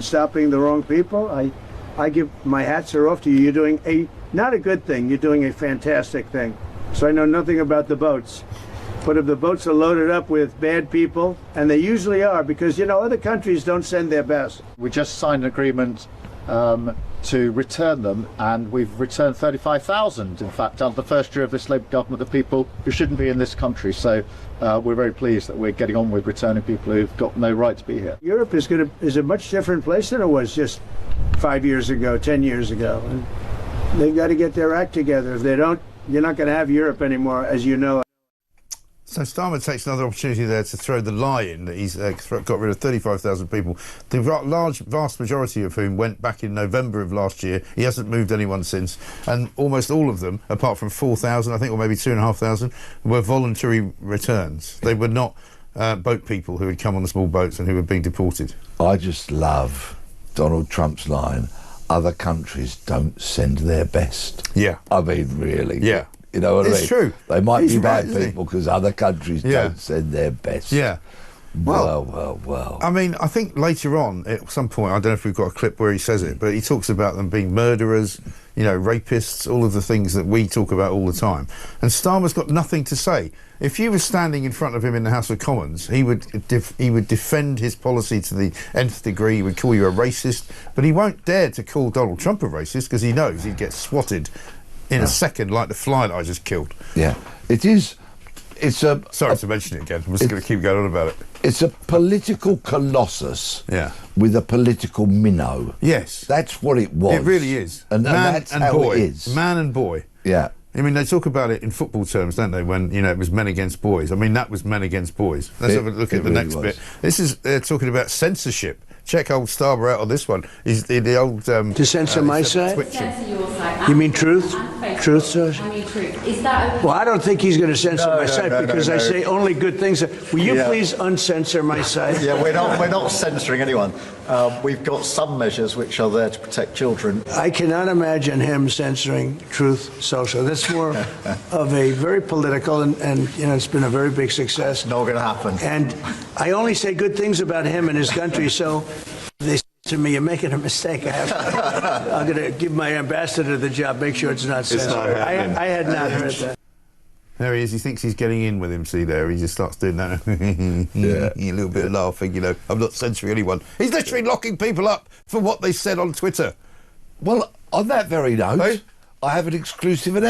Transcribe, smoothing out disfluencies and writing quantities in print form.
Stopping the wrong people, I give my hats are off to you. You're doing not a good thing, you're doing a fantastic thing. So I know nothing about the boats, but if the boats are loaded up with bad people, and they usually are, because you know other countries don't send their best. We just signed an agreement to return them, and we've returned 35,000 in fact under the first year of this Labour government of people who shouldn't be in this country. So we're very pleased that we're getting on with returning people who've got no right to be here. Europe is a much different place than it was just 5 years ago, 10 years ago, and they've got to get their act together. If they don't, you're not going to have Europe anymore, as you know. So Starmer takes another opportunity there to throw the lie in that he's got rid of 35,000 people, the vast majority of whom went back in November of last year. He hasn't moved anyone since, and almost all of them, apart from 4,000, I think, or maybe 2,500, were voluntary returns. They were not boat people who had come on the small boats and who were being deported. I just love Donald Trump's line, other countries don't send their best. Yeah. I mean, really. Yeah. You know what I mean? It's true. They might be bad right, people because other countries don't send their best. Yeah. Well. I mean, I think later on, at some point, I don't know if we've got a clip where he says it, but he talks about them being murderers, you know, rapists, all of the things that we talk about all the time. And Starmer's got nothing to say. If you were standing in front of him in the House of Commons, he would defend his policy to the nth degree. He would call you a racist, but he won't dare to call Donald Trump a racist because he knows he'd get swatted in a second, like the fly that I just killed. Yeah, it is. It's a. Sorry to mention it again. I'm just going to keep going on about it. It's a political colossus. Yeah. With a political minnow. Yes. That's what it was. It really is. And that's how boy. it is. Man and boy. Yeah. I mean, they talk about it in football terms, don't they? When, you know, it was men against boys. I mean, that was men against boys. Let's have a look at the next bit. This is talking about censorship. Check old Starmer out on this one. He's the old... to censor my side? Censor your side. You mean truth? Truth, sir? I mean truth. Is that okay? Well, I don't think he's going to censor my site because I say only good things. Will you please uncensor my site? Yeah, we're not censoring anyone. We've got some measures which are there to protect children. I cannot imagine him censoring Truth Social. That's more of a very political, and you know, it's been a very big success. Not going to happen. And I only say good things about him and his country, so they say to me, you're making a mistake. I'm going to give my ambassador the job, make sure it's not censored. I had not heard that. There he is. He thinks he's getting in with him. See there? He just starts doing that. A little bit of laughing, you know. I'm not censoring anyone. He's literally locking people up for what they said on Twitter. Well, on that very note, Hey? I have an exclusive announcement.